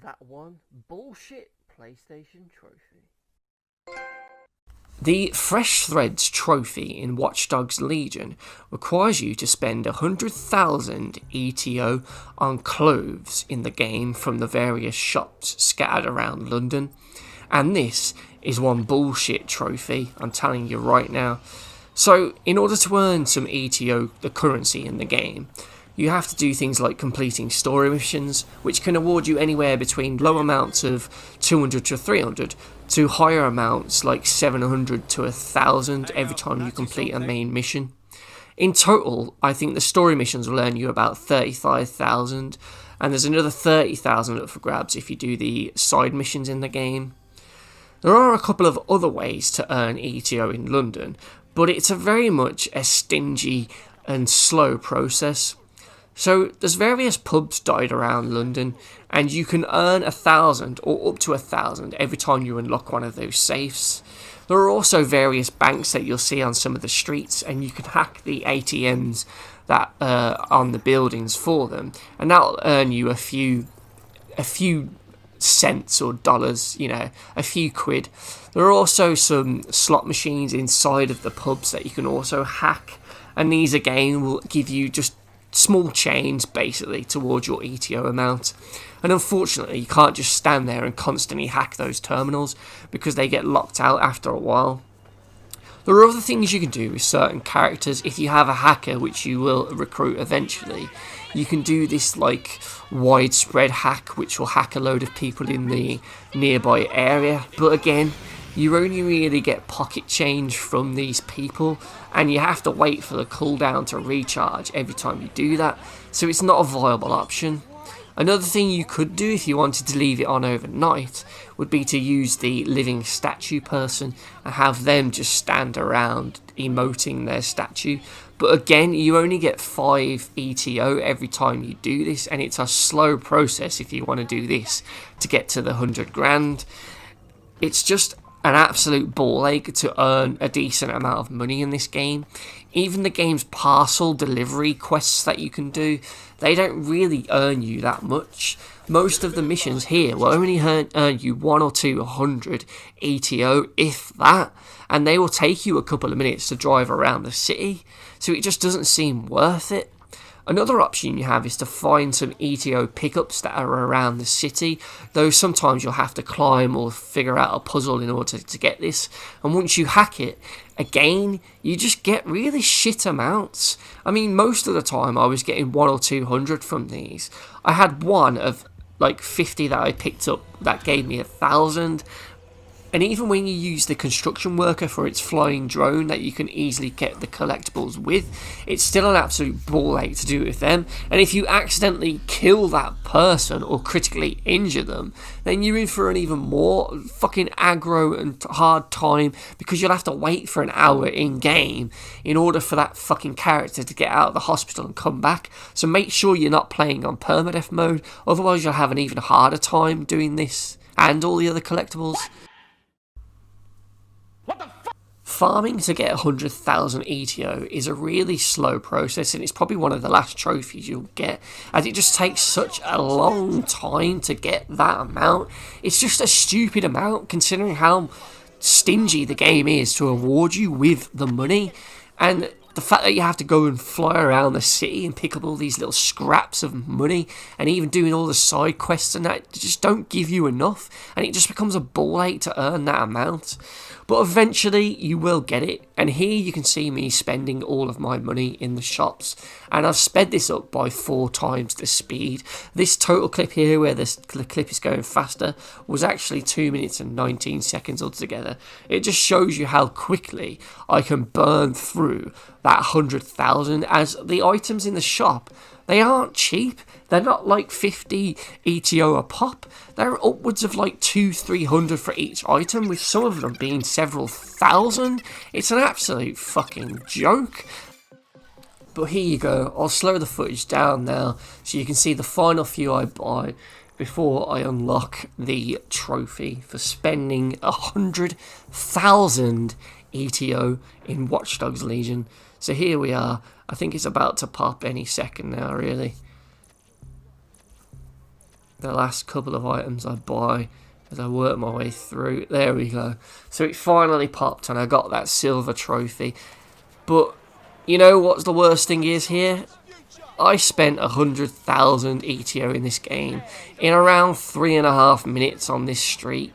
that one bullshit PlayStation trophy. The Fresh Threads trophy in Watch Dogs Legion requires you to spend 100,000 ETO on clothes in the game from the various shops scattered around London. And this is one bullshit trophy, I'm telling you right now. So, in order to earn some ETO, the currency in the game, you have to do things like completing story missions, which can award you anywhere between low amounts of 200 to 300 to higher amounts like 700 to 1,000 every time you complete a main mission. In total, I think the story missions will earn you about 35,000, and there's another 30,000 up for grabs if you do the side missions in the game. There are a couple of other ways to earn ETO in London, but it's a very much a stingy and slow process. So there's various pubs dotted around London, and you can earn 1,000 or up to 1,000 every time you unlock one of those safes. There are also various banks that you'll see on some of the streets, and you can hack the ATMs that are on the buildings for them, and that'll earn you a few cents or dollars, a few quid. There are also some slot machines inside of the pubs that you can also hack, and these again will give you just small change basically towards your ETO amount. And unfortunately you can't just stand there and constantly hack those terminals because they get locked out after a while. There are other things you can do with certain characters. If you have a hacker, which you will recruit eventually, you can do this like widespread hack which will hack a load of people in the nearby area, but again, you only really get pocket change from these people, and you have to wait for the cooldown to recharge every time you do that, so it's not a viable option. Another thing you could do if you wanted to leave it on overnight would be to use the living statue person and have them just stand around emoting their statue. But again, you only get 5 ETO every time you do this, and it's a slow process if you want to do this to get to the 100 grand. It's just an absolute ball ache to earn a decent amount of money in this game. Even the game's parcel delivery quests that you can do, they don't really earn you that much. Most of the missions here will only earn you 1 or 200 ETO, if that, and they will take you a couple of minutes to drive around the city, so it just doesn't seem worth it. Another option you have is to find some ETO pickups that are around the city, though sometimes you'll have to climb or figure out a puzzle in order to get this, and once you hack it, again, you just get really shit amounts. I mean, most of the time I was getting 1 or 200 from these. I had one of like 50 that I picked up that gave me 1,000. And even when you use the construction worker for its flying drone that you can easily get the collectibles with, it's still an absolute ball ache to do with them. And if you accidentally kill that person or critically injure them, then you're in for an even more fucking aggro and hard time, because you'll have to wait for an hour in game in order for that fucking character to get out of the hospital and come back. So make sure you're not playing on permadeath mode, otherwise you'll have an even harder time doing this and all the other collectibles. Farming to get 100,000 ETO is a really slow process, and it's probably one of the last trophies you'll get, as it just takes such a long time to get that amount. It's just a stupid amount considering how stingy the game is to award you with the money, and the fact that you have to go and fly around the city and pick up all these little scraps of money, and even doing all the side quests and that, just don't give you enough, and it just becomes a ball ache to earn that amount. But eventually you will get it, and here you can see me spending all of my money in the shops, and I've sped this up by 4 times the speed. This total clip here, where the clip is going faster, was actually 2 minutes and 19 seconds altogether. It just shows you how quickly I can burn through that 100,000, as the items in the shop, they aren't cheap. They're not like 50 ETO a pop. They're upwards of like 200-300 for each item, with some of them being several thousand. It's an absolute fucking joke. But here you go. I'll slow the footage down now so you can see the final few I buy before I unlock the trophy for spending 100,000 ETO in Watch Dogs Legion. So here we are. I think it's about to pop any second now, really. the last couple of items I buy as I work my way through. There we go. So it finally popped and I got that silver trophy. But you know what's the worst thing is here? I spent 100,000 ETO in this game in around 3.5 minutes on this street,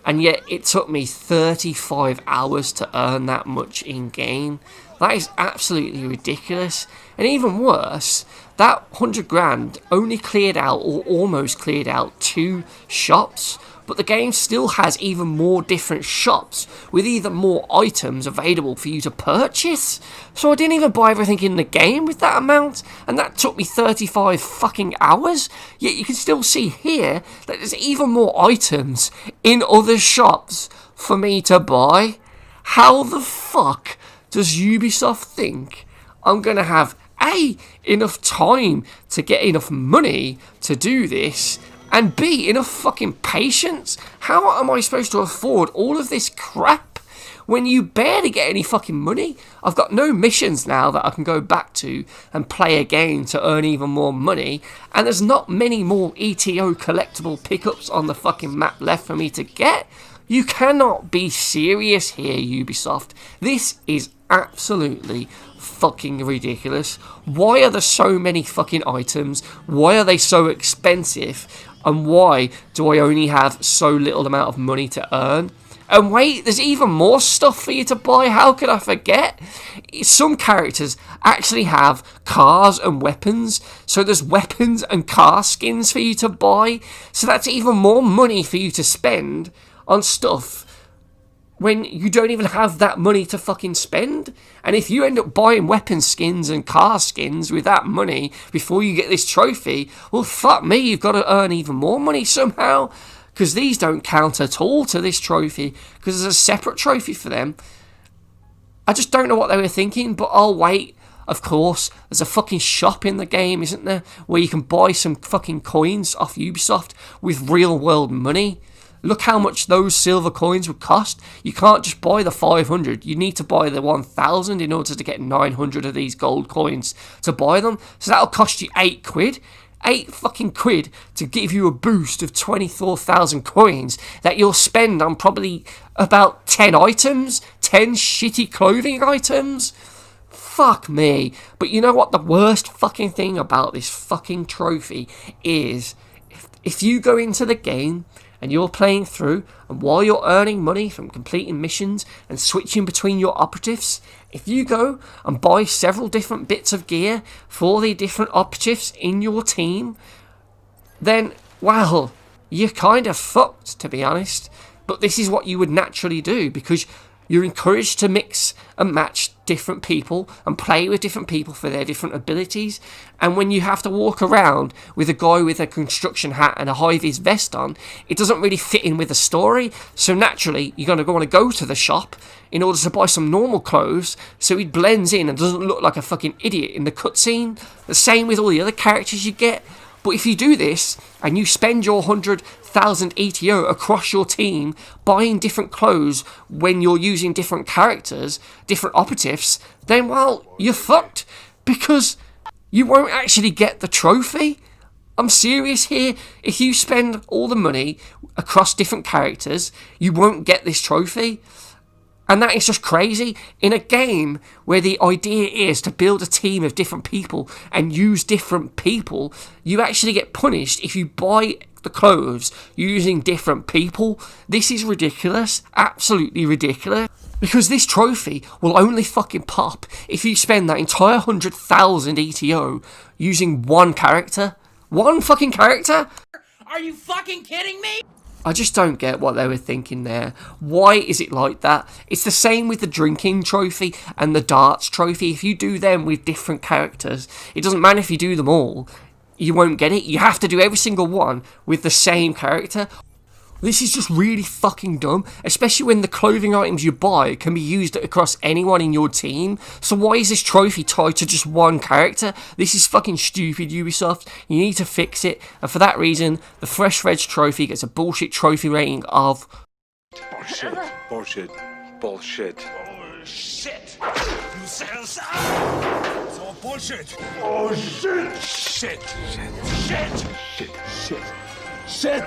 and yet it took me 35 hours to earn that much in game. That is absolutely ridiculous. And even worse, that 100 grand only cleared out, or almost cleared out, 2 shops. But the game still has even more different shops with even more items available for you to purchase. So I didn't even buy everything in the game with that amount, and that took me 35 fucking hours. Yet you can still see here that there's even more items in other shops for me to buy. How the fuck does Ubisoft think I'm going to have A, enough time to get enough money to do this, and B, enough fucking patience? How am I supposed to afford all of this crap when you barely get any fucking money? I've got no missions now that I can go back to and play a game to earn even more money, and there's not many more ETO collectible pickups on the fucking map left for me to get. You cannot be serious here, Ubisoft. This is absolutely fucking ridiculous. Why are there so many fucking items? Why are they so expensive? And why do I only have so little amount of money to earn? And wait, there's even more stuff for you to buy. How could I forget? Some characters actually have cars and weapons. So there's weapons and car skins for you to buy. So that's even more money for you to spend on stuff when you don't even have that money to fucking spend. And if you end up buying weapon skins and car skins with that money before you get this trophy, well, fuck me, you've got to earn even more money somehow, because these don't count at all to this trophy, because there's a separate trophy for them. I just don't know what they were thinking, but I'll wait. Of course, there's a fucking shop in the game, isn't there, where you can buy some fucking coins off Ubisoft with real world money. Look how much those silver coins would cost. You can't just buy the 500. You need to buy the 1,000 in order to get 900 of these gold coins to buy them. So that'll cost you 8 quid. 8 fucking quid to give you a boost of 24,000 coins that you'll spend on probably about 10 items. 10 shitty clothing items. Fuck me. But you know what the worst fucking thing about this fucking trophy is? If you go into the game and you're playing through, and while you're earning money from completing missions and switching between your operatives, if you go and buy several different bits of gear for the different operatives in your team, then, well, you're kind of fucked, to be honest. But this is what you would naturally do, because you're encouraged to mix and match different people and play with different people for their different abilities. And when you have to walk around with a guy with a construction hat and a high-vis vest on, it doesn't really fit in with the story. So naturally, you're going to want to go to the shop in order to buy some normal clothes so he blends in and doesn't look like a fucking idiot in the cutscene. The same with all the other characters you get. But if you do this and you spend your 100,000 ETO across your team buying different clothes when you're using different characters, different operatives, then, well, you're fucked, because you won't actually get the trophy. I'm serious here. If you spend all the money across different characters, you won't get this trophy. And that is just crazy. In a game where the idea is to build a team of different people and use different people, you actually get punished if you buy the clothes using different people. This is ridiculous. Absolutely ridiculous. Because this trophy will only fucking pop if you spend that entire 100,000 ETO using one character. One fucking character? Are you fucking kidding me? I just don't get what they were thinking there. Why is it like that? It's the same with the drinking trophy and the darts trophy. If you do them with different characters, it doesn't matter if you do them all, you won't get it. You have to do every single one with the same character. This is just really fucking dumb, especially when the clothing items you buy can be used across anyone in your team. So why is this trophy tied to just one character? This is fucking stupid, Ubisoft. You need to fix it. And for that reason, the Fresh Reg trophy gets a bullshit trophy rating of... Bullshit. Bullshit. Bullshit. Bullshit. You said so. It's all bullshit. Oh shit. Shit. Shit. Shit. Shit. Shit. Shit!